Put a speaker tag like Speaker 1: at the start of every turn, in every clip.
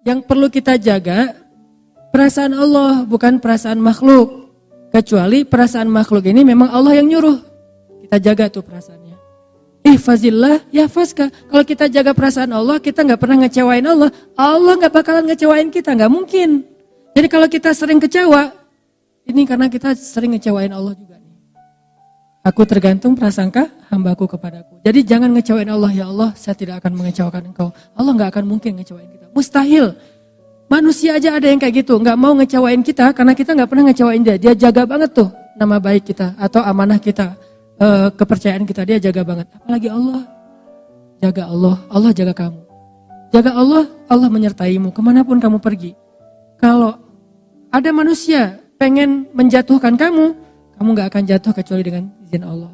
Speaker 1: Yang perlu kita jaga perasaan Allah, bukan perasaan makhluk. Kecuali perasaan makhluk ini memang Allah yang nyuruh. Kita jaga tuh perasaannya. Ihfazillah yahfazka. Kalau kita jaga perasaan Allah, kita gak pernah ngecewain Allah. Allah gak bakalan ngecewain kita, gak mungkin. Jadi kalau kita sering kecewa, ini karena kita sering ngecewain Allah juga. Aku tergantung prasangka hambaku kepadaku. Jadi jangan ngecewain Allah, ya Allah saya tidak akan mengecewakan engkau. Allah gak akan mungkin ngecewain kita. Mustahil. Manusia aja ada yang kayak gitu. Gak mau ngecewain kita karena kita gak pernah ngecewain dia. Dia jaga banget tuh nama baik kita atau amanah kita. Kepercayaan kita dia jaga banget. Apalagi Allah. Jaga Allah. Allah jaga kamu. Jaga Allah. Allah menyertaimu kemanapun kamu pergi. Kalau ada manusia pengen menjatuhkan kamu gak akan jatuh kecuali dengan izin Allah.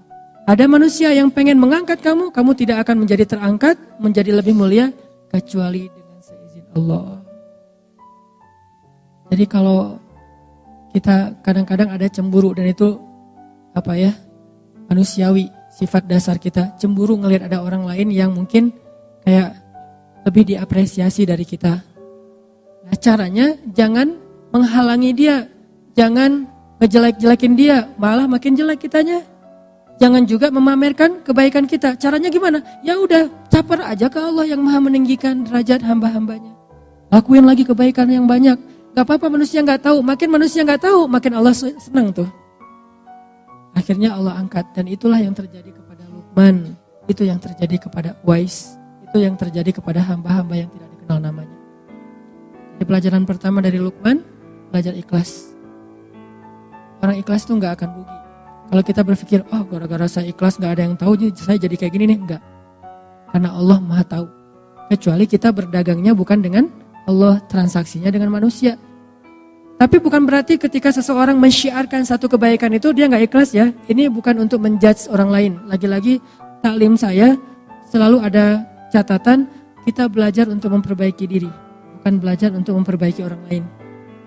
Speaker 1: Ada manusia yang pengen mengangkat kamu tidak akan menjadi terangkat, menjadi lebih mulia, kecuali dengan seizin Allah. Jadi kalau kita kadang-kadang ada cemburu, dan itu manusiawi, sifat dasar kita. Cemburu ngelihat ada orang lain yang mungkin kayak lebih diapresiasi dari kita. Nah caranya jangan menghalangi dia, jangan ngejelek-jelekin dia, malah makin jelek kitanya. Jangan juga memamerkan kebaikan kita. Caranya gimana? Ya udah, caper aja ke Allah yang maha meninggikan derajat hamba-hambanya. Lakuin lagi kebaikan yang banyak. Gak apa-apa manusia gak tahu. Makin manusia gak tahu, makin Allah senang tuh. Akhirnya Allah angkat. Dan itulah yang terjadi kepada Luqman. Itu yang terjadi kepada Uwais. Itu yang terjadi kepada hamba-hamba yang tidak dikenal namanya. Di pelajaran pertama dari Luqman, belajar ikhlas. Orang ikhlas tuh gak akan rugi. Kalau kita berpikir, gara-gara saya ikhlas gak ada yang tahu, saya jadi kayak gini nih. Enggak. Karena Allah maha tahu. Kecuali kita berdagangnya bukan dengan Allah, transaksinya dengan manusia. Tapi bukan berarti ketika seseorang mensyiarkan satu kebaikan itu dia gak ikhlas ya. Ini bukan untuk menjudge orang lain. Lagi-lagi taklim saya selalu ada catatan, kita belajar untuk memperbaiki diri. Bukan belajar untuk memperbaiki orang lain.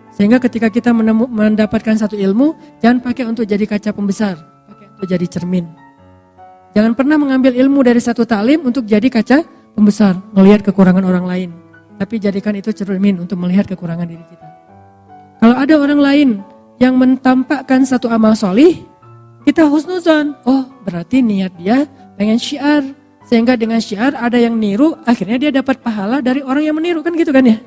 Speaker 1: Sehingga ketika kita mendapatkan satu ilmu, jangan pakai untuk jadi kaca pembesar, pakai untuk jadi cermin. Jangan pernah mengambil ilmu dari satu taklim untuk jadi kaca pembesar, melihat kekurangan orang lain. Tapi jadikan itu cermin untuk melihat kekurangan diri kita. Kalau ada orang lain yang mentampakkan satu amal solih, kita husnuzon. Oh berarti niat dia pengen syiar. Sehingga dengan syiar ada yang niru, akhirnya dia dapat pahala dari orang yang meniru, kan gitu kan ya.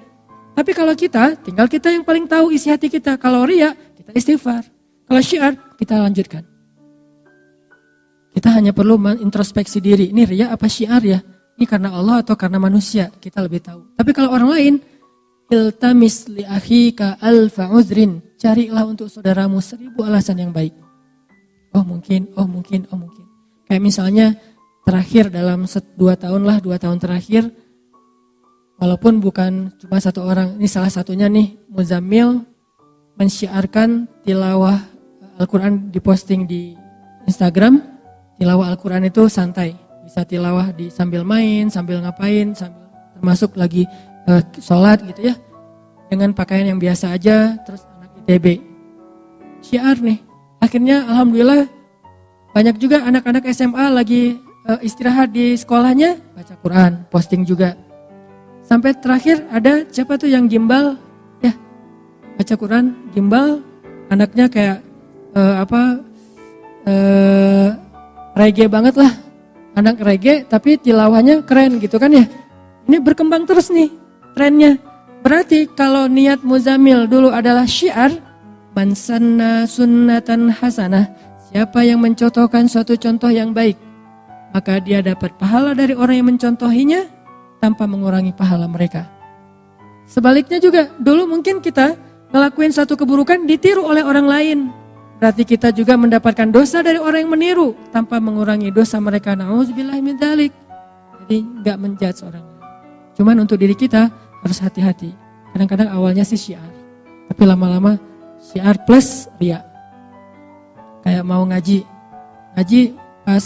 Speaker 1: Tapi kalau tinggal kita yang paling tahu isi hati kita. Kalau riya, kita istighfar. Kalau syiar, kita lanjutkan. Kita hanya perlu introspeksi diri. Ini riya apa syiar ya? Ini karena Allah atau karena manusia? Kita lebih tahu. Tapi kalau orang lain, iltamis li akhika alfa uzrin. Carilah untuk saudaramu 1000 alasan yang baik. Oh mungkin. Kayak misalnya terakhir dalam 2 tahun terakhir, walaupun bukan cuma satu orang, ini salah satunya nih, Muzammil mensyiarkan tilawah Al-Quran, diposting di Instagram. Tilawah Al-Quran itu santai, bisa tilawah sambil main, sambil ngapain, termasuk lagi sholat gitu ya, dengan pakaian yang biasa aja, terus anak ITB. Syiar nih, akhirnya alhamdulillah banyak juga anak-anak SMA lagi istirahat di sekolahnya, baca Quran, posting juga. Sampai terakhir ada siapa tuh yang gimbal ya, baca Quran gimbal, anaknya kayak reggae banget lah, anak reggae tapi tilawahnya keren gitu kan ya. Ini berkembang terus nih trennya. Berarti kalau niat Muzammil dulu adalah syiar, man sanna sunnatan hasanah, siapa yang mencontohkan suatu contoh yang baik, maka dia dapat pahala dari orang yang mencontohinya tanpa mengurangi pahala mereka. Sebaliknya juga, dulu mungkin kita ngelakuin satu keburukan ditiru oleh orang lain. Berarti kita juga mendapatkan dosa dari orang yang meniru tanpa mengurangi dosa mereka. Na'udzubillahi min dzalik. Jadi gak menjudge orang lain. Cuman untuk diri kita harus hati-hati. Kadang-kadang awalnya sih syiar, tapi lama-lama syiar plus riya. Kayak mau ngaji pas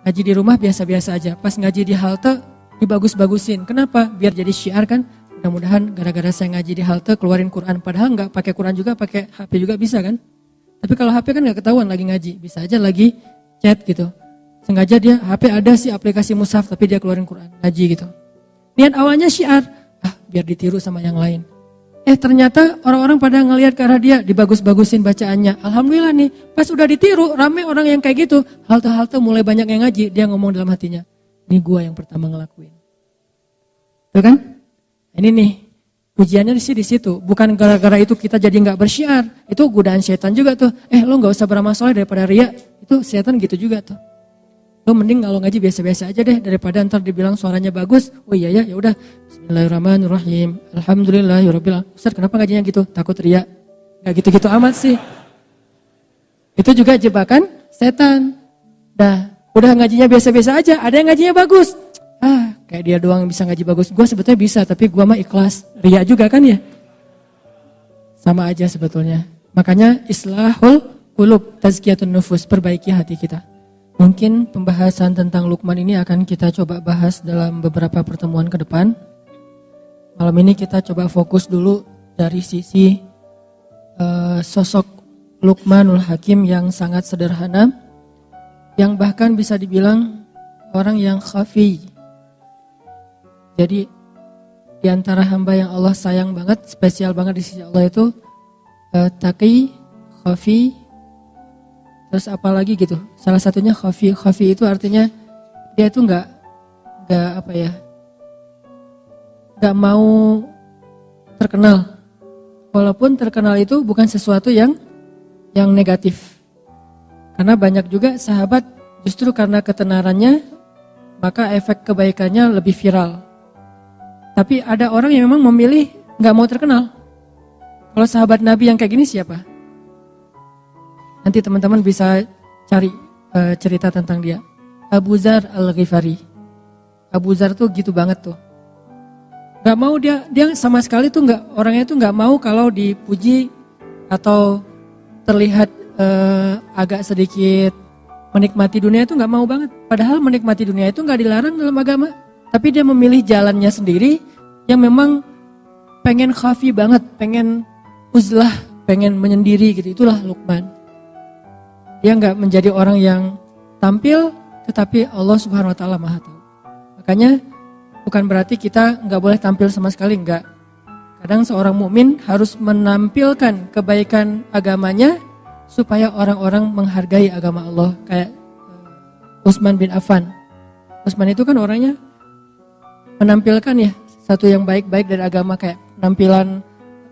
Speaker 1: ngaji di rumah biasa-biasa aja. Pas ngaji di halte dibagus-bagusin. Kenapa? Biar jadi syiar kan. Mudah-mudahan gara-gara saya ngaji di halte keluarin Quran. Padahal nggak pakai Quran juga, pakai HP juga bisa kan. Tapi kalau HP kan nggak ketahuan lagi ngaji. Bisa aja lagi chat gitu. Sengaja dia HP ada sih aplikasi mushaf tapi dia keluarin Quran ngaji gitu. Niat awalnya syiar. biar ditiru sama yang lain. Ternyata orang-orang pada ngelihat ke arah dia, dibagus-bagusin bacaannya. Alhamdulillah nih, pas udah ditiru, rame orang yang kayak gitu. Halte-halte mulai banyak yang ngaji, dia ngomong dalam hatinya, ini gua yang pertama ngelakuin. Tuh kan? Ini nih, ujiannya di situ. Bukan gara-gara itu kita jadi nggak bersyiar. Itu godaan setan juga tuh. Lo nggak usah beramal soleh daripada riya. Itu setan gitu juga tuh. Lo mending kalau ngaji biasa-biasa aja deh daripada ntar dibilang suaranya bagus. Oh iya ya, ya udah. Bismillahirrahmanirrahim. Alhamdulillahirabbil alamin. Ustaz, kenapa ngajinya gitu? Takut riya. Gak gitu-gitu amat sih. Itu juga jebakan setan. Udah ngajinya biasa-biasa aja. Ada yang ngajinya bagus. Kayak dia doang yang bisa ngaji bagus. Gue sebetulnya bisa, tapi gue mah ikhlas. Riya juga kan ya. Sama aja sebetulnya. Makanya islahul qulub, tazkiyatun nufus, perbaiki hati kita. Mungkin pembahasan tentang Luqman ini akan kita coba bahas dalam beberapa pertemuan ke depan. Malam ini kita coba fokus dulu dari sisi sosok Luqmanul Hakim yang sangat sederhana, yang bahkan bisa dibilang orang yang khafi. Jadi di antara hamba yang Allah sayang banget, spesial banget di sisi Allah itu taqi, khafi, terus apa lagi gitu. Salah satunya khafi. Khafi itu artinya dia itu nggak mau terkenal. Walaupun terkenal itu bukan sesuatu yang negatif. Karena banyak juga sahabat justru karena ketenarannya maka efek kebaikannya lebih viral. Tapi ada orang yang memang memilih nggak mau terkenal. Kalau sahabat Nabi yang kayak gini siapa? Nanti teman-teman bisa cari cerita tentang dia. Abu Dzar Al-Ghifari. Abu Dzar tuh gitu banget tuh. Gak mau dia sama sekali tuh orangnya tuh gak mau kalau dipuji atau terlihat agak sedikit menikmati dunia itu gak mau banget. Padahal menikmati dunia itu gak dilarang dalam agama. Tapi dia memilih jalannya sendiri yang memang pengen khafi banget, pengen uzlah, pengen menyendiri gitu. Itulah Luqman. Dia nggak menjadi orang yang tampil, tetapi Allah Subhanahu Wa Taala Maha Tahu. Makanya bukan berarti kita nggak boleh tampil sama sekali, nggak. Kadang seorang mukmin harus menampilkan kebaikan agamanya supaya orang-orang menghargai agama Allah. Kayak Utsman bin Affan. Utsman itu kan orangnya menampilkan ya satu yang baik-baik dari agama, kayak penampilan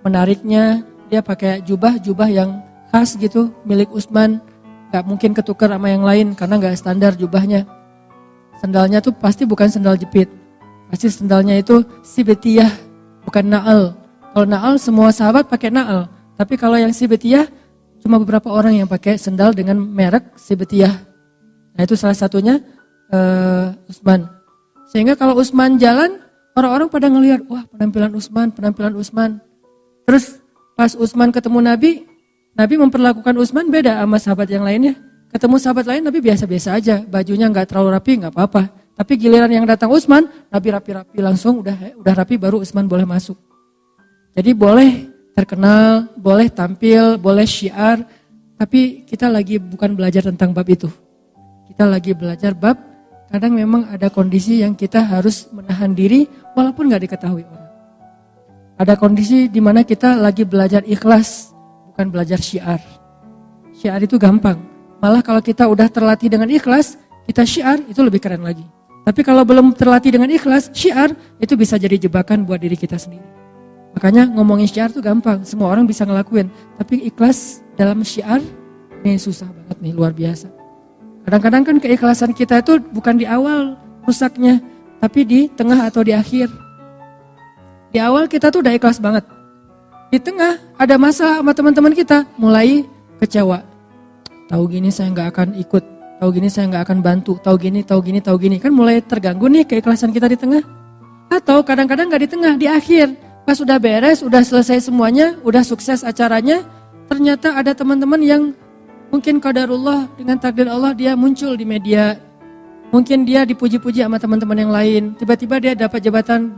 Speaker 1: menariknya. Dia pakai jubah yang khas gitu milik Utsman. Gak mungkin ketukar sama yang lain karena gak standar jubahnya. Sendalnya tuh pasti bukan sendal jepit. Pasti sendalnya itu sibetiyah, bukan na'al. Kalau na'al semua sahabat pakai na'al. Tapi kalau yang sibetiyah cuma beberapa orang yang pakai sendal dengan merek sibetiyah. Nah itu salah satunya Utsman. Sehingga kalau Utsman jalan, orang-orang pada ngelihat, wah penampilan Utsman. Terus pas Utsman ketemu Nabi memperlakukan Utsman beda sama sahabat yang lainnya. Ketemu sahabat lain Nabi biasa-biasa aja, bajunya nggak terlalu rapi, nggak apa-apa. Tapi giliran yang datang Utsman, Nabi rapi-rapi langsung, udah rapi baru Utsman boleh masuk. Jadi boleh terkenal, boleh tampil, boleh syiar, tapi kita lagi bukan belajar tentang bab itu. Kita lagi belajar bab, kadang memang ada kondisi yang kita harus menahan diri walaupun nggak diketahui orang. Ada kondisi di mana kita lagi belajar ikhlas, bukan belajar syiar. Syiar itu gampang. Malah kalau kita udah terlatih dengan ikhlas, kita syiar itu lebih keren lagi. Tapi kalau belum terlatih dengan ikhlas, syiar itu bisa jadi jebakan buat diri kita sendiri. Makanya ngomongin syiar itu gampang, semua orang bisa ngelakuin. Tapi ikhlas dalam syiar ini susah banget nih, luar biasa. Kadang-kadang kan keikhlasan kita itu bukan di awal rusaknya, tapi di tengah atau di akhir. Di awal kita tuh udah ikhlas banget. Di tengah ada masalah sama teman-teman kita, mulai kecewa. Tahu gini saya nggak akan ikut, tahu gini saya nggak akan bantu, tahu gini, kan mulai terganggu nih keikhlasan kita di tengah. Atau kadang-kadang nggak di tengah, di akhir. Pas udah beres, udah selesai semuanya, udah sukses acaranya, ternyata ada teman-teman yang mungkin qadarullah dengan takdir Allah dia muncul di media. Mungkin dia dipuji-puji sama teman-teman yang lain. Tiba-tiba dia dapat jabatan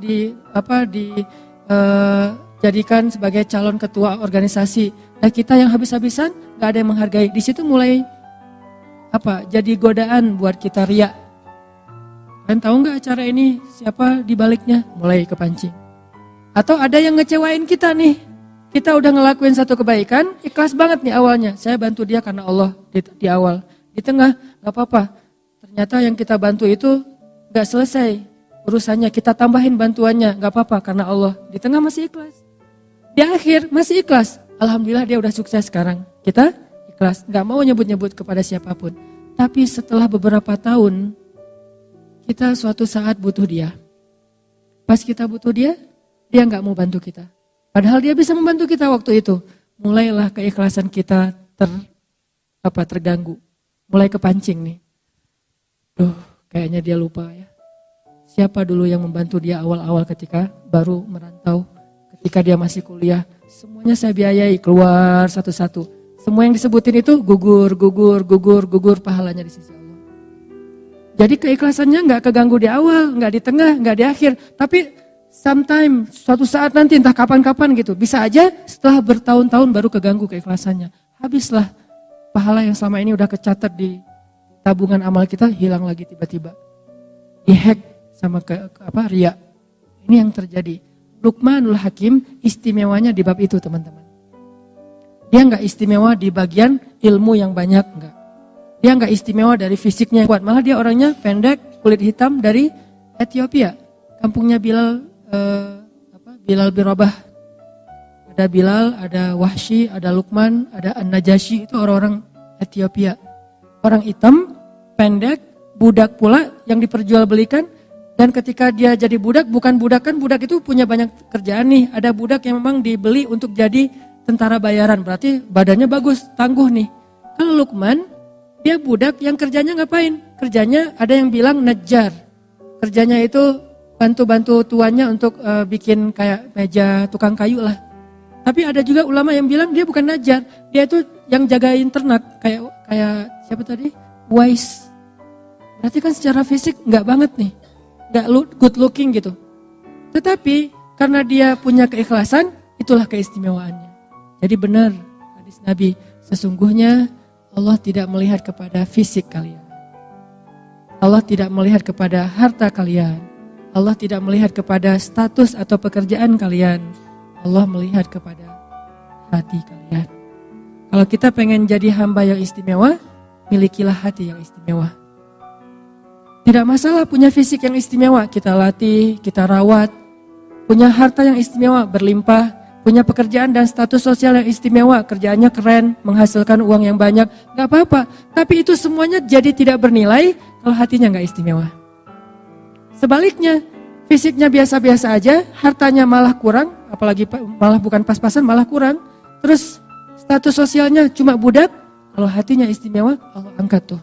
Speaker 1: jadikan sebagai calon ketua organisasi. Nah kita yang habis-habisan gak ada yang menghargai. Di situ mulai jadi godaan buat kita riya. Kalian tahu gak acara ini siapa di baliknya? Mulai kepancing. Atau ada yang ngecewain kita nih. Kita udah ngelakuin satu kebaikan, ikhlas banget nih awalnya. Saya bantu dia karena Allah di awal. Di tengah, gak apa-apa. Ternyata yang kita bantu itu gak selesai urusannya. Kita tambahin bantuannya, gak apa-apa karena Allah. Di tengah masih ikhlas. Di akhir masih ikhlas. Alhamdulillah dia udah sukses sekarang. Kita ikhlas, gak mau nyebut-nyebut kepada siapapun. Tapi setelah beberapa tahun, kita suatu saat butuh dia. Pas kita butuh dia gak mau bantu kita. Padahal dia bisa membantu kita waktu itu. Mulailah keikhlasan kita terganggu. Mulai kepancing nih. Kayaknya dia lupa ya. Siapa dulu yang membantu dia awal-awal ketika baru merantau. Ketika dia masih kuliah. Semuanya saya biayai keluar satu-satu. Semua yang disebutin itu gugur pahalanya di sisi Allah. Jadi keikhlasannya gak keganggu di awal, gak di tengah, gak di akhir. Tapi sometime, suatu saat nanti entah kapan-kapan gitu. Bisa aja setelah bertahun-tahun baru keganggu keikhlasannya. Habislah pahala yang selama ini udah kecatat di tabungan amal kita hilang lagi tiba-tiba. Dihack sama riya. Ini yang terjadi. Luqmanul Hakim istimewanya di bab itu teman-teman. Dia gak istimewa di bagian ilmu yang banyak, enggak. Dia gak istimewa dari fisiknya yang kuat. Malah dia orangnya pendek, kulit hitam dari Ethiopia. Kampungnya Bilal bin Rabah. Ada Bilal, ada Wahsy, ada Luqman, ada An-Najasyi, itu orang-orang Ethiopia. Orang hitam, pendek, budak pula yang diperjualbelikan. Dan ketika dia jadi budak, bukan budak kan, budak itu punya banyak kerjaan nih. Ada budak yang memang dibeli untuk jadi tentara bayaran, berarti badannya bagus, tangguh nih. Kalau Luqman, dia budak yang kerjanya ngapain? Kerjanya ada yang bilang najjar. Kerjanya itu bantu-bantu tuannya untuk bikin kayak meja tukang kayu lah. Tapi ada juga ulama yang bilang dia bukan najjar, dia itu yang jagain ternak kayak siapa tadi? Wise. Berarti kan secara fisik nggak banget nih, nggak good looking gitu. Tetapi karena dia punya keikhlasan, itulah keistimewaannya. Jadi benar hadis Nabi, sesungguhnya Allah tidak melihat kepada fisik kalian. Allah tidak melihat kepada harta kalian. Allah tidak melihat kepada status atau pekerjaan kalian. Allah melihat kepada hati kalian. Kalau kita pengen jadi hamba yang istimewa, milikilah hati yang istimewa. Tidak masalah punya fisik yang istimewa, kita latih, kita rawat. Punya harta yang istimewa, berlimpah. Punya pekerjaan dan status sosial yang istimewa, kerjaannya keren, menghasilkan uang yang banyak. Gak apa-apa, tapi itu semuanya jadi tidak bernilai kalau hatinya gak istimewa. Sebaliknya, fisiknya biasa-biasa aja, hartanya malah kurang, apalagi malah bukan pas-pasan, malah kurang. Terus status sosialnya cuma budak, kalau hatinya istimewa, Allah angkat tuh.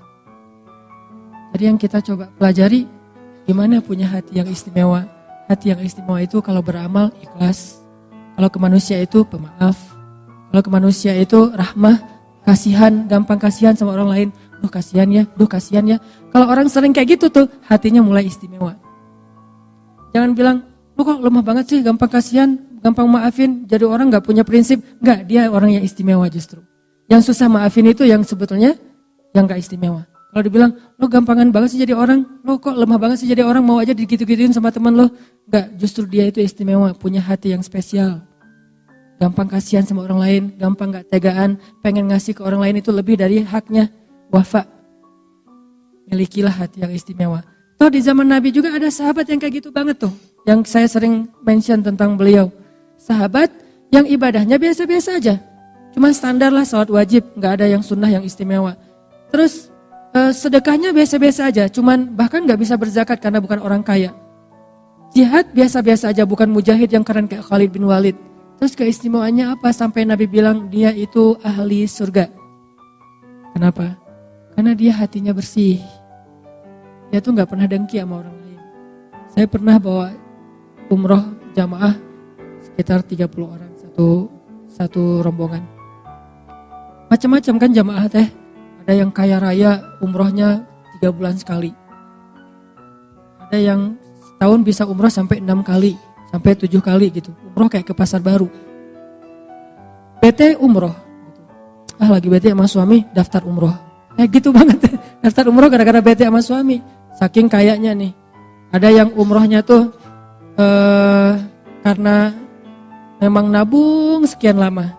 Speaker 1: Jadi yang kita coba pelajari, gimana punya hati yang istimewa. Hati yang istimewa itu kalau beramal ikhlas, kalau ke manusia itu pemaaf, kalau ke manusia itu rahmah, kasihan, gampang kasihan sama orang lain. Kasihan ya. Kalau orang sering kayak gitu tuh, hatinya mulai istimewa. Jangan bilang, lu kok lemah banget sih, gampang kasihan, gampang maafin, jadi orang gak punya prinsip. Enggak, dia orang yang istimewa justru. Yang susah maafin itu yang sebetulnya yang gak istimewa. Kalau dibilang, lu gampangan banget sih jadi orang, lu kok lemah banget sih jadi orang, mau aja digitu-gituin sama teman lu. Enggak, justru dia itu istimewa, punya hati yang spesial. Gampang kasihan sama orang lain, gampang gak tegaan, pengen ngasih ke orang lain itu lebih dari haknya. Wafa, milikilah hati yang istimewa. Toh di zaman Nabi juga ada sahabat yang kayak gitu banget tuh. Yang saya sering mention tentang beliau. Sahabat yang ibadahnya biasa-biasa aja. Cuma standar lah salat wajib, gak ada yang sunnah yang istimewa. Terus sedekahnya biasa-biasa aja. Cuman bahkan gak bisa berzakat karena bukan orang kaya. Jihad biasa-biasa aja, bukan mujahid yang keren kayak Khalid bin Walid. Terus keistimewaannya apa? Sampai Nabi bilang dia itu ahli surga. Kenapa? Karena dia hatinya bersih. Dia tuh gak pernah dengki sama orang lain. Saya pernah bawa umroh jamaah sekitar 30 orang satu rombongan. Macam-macam kan jamaah teh. Ada yang kaya raya umrohnya 3 bulan sekali. Ada yang setahun bisa umroh sampai 6 kali, sampai 7 kali gitu. Umroh kayak ke pasar baru. PT umroh. Lagi bete sama suami, daftar umroh. Gitu banget. Daftar umroh gara-gara bete sama suami. Saking kayaknya nih. Ada yang umrohnya tuh karena memang nabung sekian lama.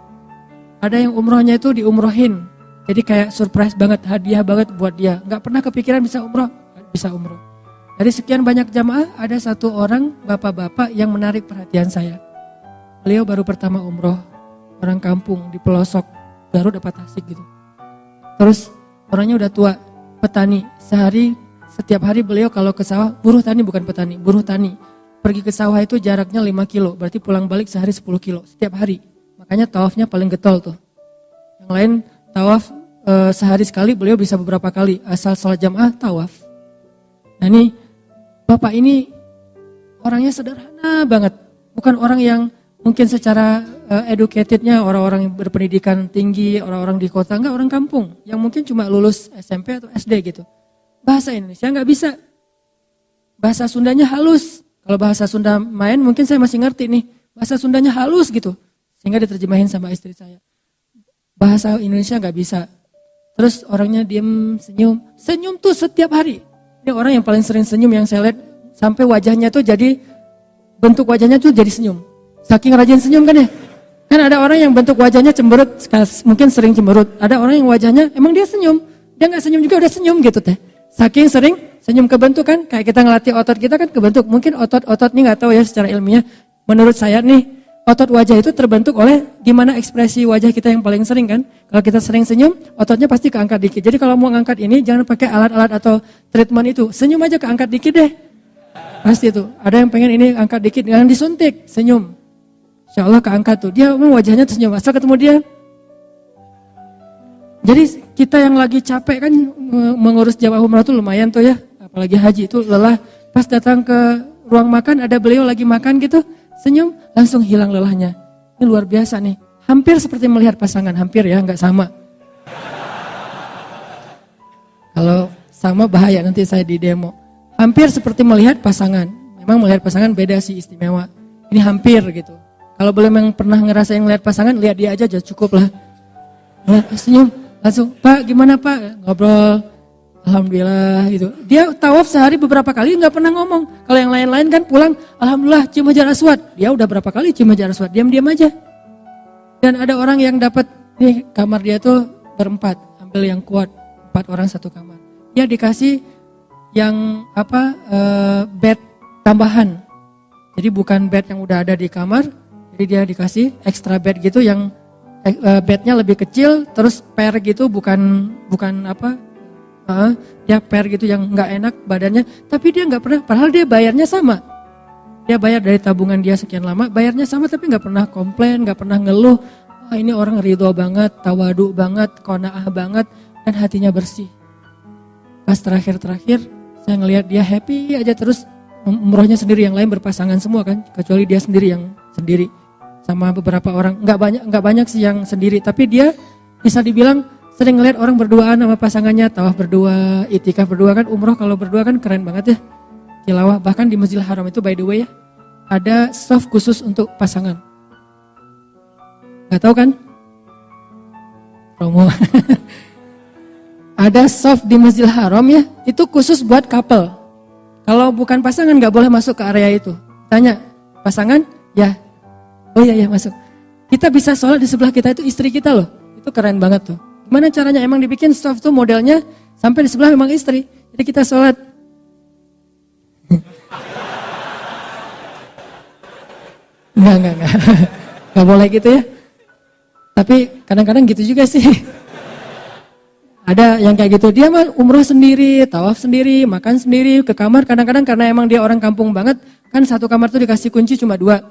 Speaker 1: Ada yang umrohnya itu diumrohin. Jadi kayak surprise banget, hadiah banget buat dia. Gak pernah kepikiran bisa umroh, bisa umroh. Dari sekian banyak jamaah, ada satu orang bapak-bapak yang menarik perhatian saya. Beliau baru pertama umroh, orang kampung di pelosok Garut apa Tasik gitu. Terus orangnya udah tua, petani. Setiap hari beliau kalau ke sawah, buruh tani bukan petani, buruh tani. Pergi ke sawah itu jaraknya 5 kilo, berarti pulang balik sehari 10 kilo setiap hari. Makanya tawafnya paling getol tuh. Yang lain tawaf sehari sekali, beliau bisa beberapa kali. Asal sholat jamaah tawaf. Nah ini bapak ini orangnya sederhana banget. Bukan orang yang mungkin secara educatednya orang-orang yang berpendidikan tinggi, orang-orang di kota, enggak, orang kampung. Yang mungkin cuma lulus SMP atau SD gitu. Bahasa Indonesia enggak bisa. Bahasa Sundanya halus. Kalau bahasa Sunda main mungkin saya masih ngerti nih. Bahasa Sundanya halus gitu. Sehingga diterjemahin sama istri saya. Bahasa Indonesia enggak bisa. Terus orangnya diem, senyum. Senyum tuh setiap hari. Ini orang yang paling sering senyum yang saya lihat. Sampai wajahnya tuh jadi, bentuk wajahnya tuh jadi senyum. Saking rajin senyum kan ya. Kan ada orang yang bentuk wajahnya cemberut, mungkin sering cemberut. Ada orang yang wajahnya emang dia senyum. Dia gak senyum juga udah senyum gitu teh. Saking sering senyum kebentuk kan, kayak kita ngelatih otot kita kan kebentuk. Mungkin otot-otot ini gak tahu ya secara ilmiah. Menurut saya nih, otot wajah itu terbentuk oleh gimana ekspresi wajah kita yang paling sering kan. Kalau kita sering senyum, ototnya pasti keangkat dikit. Jadi kalau mau ngangkat ini, jangan pakai alat-alat atau treatment itu. Senyum aja keangkat dikit deh. Pasti tuh, ada yang pengen ini angkat dikit, jangan disuntik, senyum. Insya Allah keangkat tuh, dia memang wajahnya senyum, asal ketemu dia. Jadi kita yang lagi capek kan mengurus jamaah umrah tuh lumayan tuh ya. Apalagi haji itu lelah, pas datang ke ruang makan ada beliau lagi makan gitu, senyum, langsung hilang lelahnya. Ini luar biasa nih, hampir seperti melihat pasangan, hampir ya, nggak sama. Kalau sama bahaya nanti saya di demo. Hampir seperti melihat pasangan, memang melihat pasangan beda sih istimewa. Ini hampir gitu. Kalau belum yang pernah ngerasain ngeliat pasangan, lihat dia aja cukup lah. Senyum, langsung, Pak gimana Pak? Ngobrol, Alhamdulillah gitu. Dia tawaf sehari beberapa kali nggak pernah ngomong. Kalau yang lain-lain kan pulang, Alhamdulillah cium Hajar Aswad. Dia udah berapa kali cium Hajar Aswad, diam-diam aja. Dan ada orang yang dapat, nih kamar dia tuh berempat, ambil yang kuat, 4 orang satu kamar. Dia dikasih yang bed tambahan. Jadi bukan bed yang udah ada di kamar, jadi dia dikasih extra bed gitu yang bednya lebih kecil, terus pair gitu, bukan dia pair gitu yang nggak enak badannya, tapi dia nggak pernah, padahal dia bayarnya sama, dia bayar dari tabungan dia sekian lama, bayarnya sama tapi nggak pernah komplain, nggak pernah ngeluh. Wah ini orang ridho banget, tawadu banget, qanaah banget, dan hatinya bersih. Pas terakhir saya ngelihat dia happy aja terus. Umrohnya sendiri, yang lain berpasangan semua kan, kecuali dia sendiri yang sendiri sama beberapa orang. Nggak banyak sih yang sendiri, tapi dia bisa dibilang sering ngeliat orang berduaan sama pasangannya, tawaf berdua, itikaf berdua kan. Umroh kalau berdua kan keren banget ya, tilawah. Bahkan di Masjidil Haram itu by the way ya, ada soft khusus untuk pasangan. Nggak tahu kan? Promo. Ada soft di Masjidil Haram ya, itu khusus buat couple. Kalau bukan pasangan gak boleh masuk ke area itu. Tanya, pasangan? Ya. Oh iya masuk. Kita bisa sholat di sebelah kita itu istri kita loh. Itu keren banget tuh. Gimana caranya? Emang dibikin soft tuh modelnya sampai di sebelah memang istri. Jadi kita sholat. Enggak. Gak boleh gitu ya. Tapi kadang-kadang gitu juga sih. Ada yang kayak gitu, dia mah umroh sendiri, tawaf sendiri, makan sendiri, ke kamar kadang-kadang karena emang dia orang kampung banget, kan satu kamar tuh dikasih kunci cuma 2,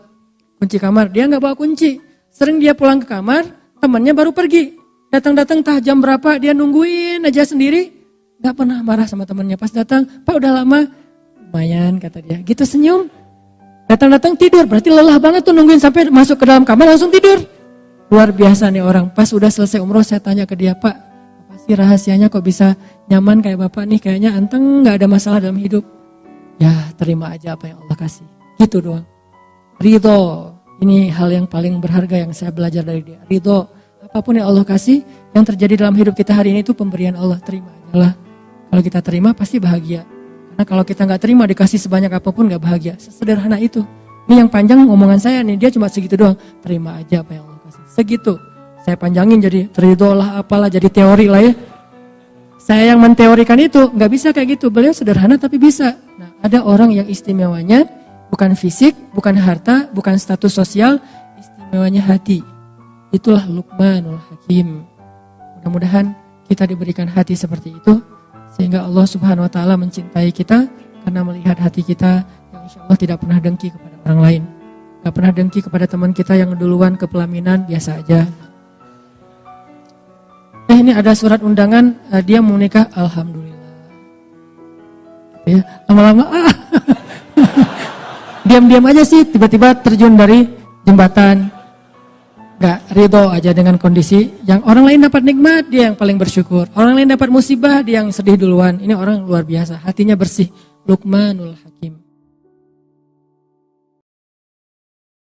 Speaker 1: kunci kamar, dia gak bawa kunci. Sering dia pulang ke kamar, temannya baru pergi, datang-datang tah jam berapa, dia nungguin aja sendiri, gak pernah marah sama temannya. Pas datang, Pak udah lama, lumayan kata dia, gitu senyum. Datang-datang tidur, berarti lelah banget tuh nungguin sampai masuk ke dalam kamar langsung tidur. Luar biasa nih orang, pas udah selesai umroh saya tanya ke dia, Pak, rahasianya kok bisa nyaman kayak bapak nih, kayaknya anteng gak ada masalah dalam hidup. Ya terima aja apa yang Allah kasih, gitu doang. Ridho, ini hal yang paling berharga yang saya belajar dari dia. Ridho, apapun yang Allah kasih, yang terjadi dalam hidup kita hari ini itu pemberian Allah, terima aja lah. Kalau kita terima pasti bahagia. Karena kalau kita gak terima dikasih sebanyak apapun gak bahagia, sesederhana itu. Ini yang panjang ngomongan saya nih, dia cuma segitu doang. Terima aja apa yang Allah kasih. Segitu. Saya panjangin jadi teridolah apalah, jadi teori lah ya. Saya yang menteorikan itu, nggak bisa kayak gitu. Beliau sederhana tapi bisa. Nah, ada orang yang istimewanya bukan fisik, bukan harta, bukan status sosial, istimewanya hati. Itulah Luqmanul Hakim. Mudah-mudahan kita diberikan hati seperti itu, sehingga Allah Subhanahu Wa Taala mencintai kita karena melihat hati kita yang insya Allah tidak pernah dengki kepada orang lain. Gak pernah dengki kepada teman kita yang duluan ke pelaminan, biasa aja. Ini ada surat undangan, dia mau nikah, alhamdulillah. Ya, lama-lama diam-diam aja sih, tiba-tiba terjun dari jembatan. Gak ridho aja dengan kondisi yang orang lain dapat nikmat, dia yang paling bersyukur. Orang lain dapat musibah, dia yang sedih duluan. Ini orang luar biasa, hatinya bersih. Luqmanul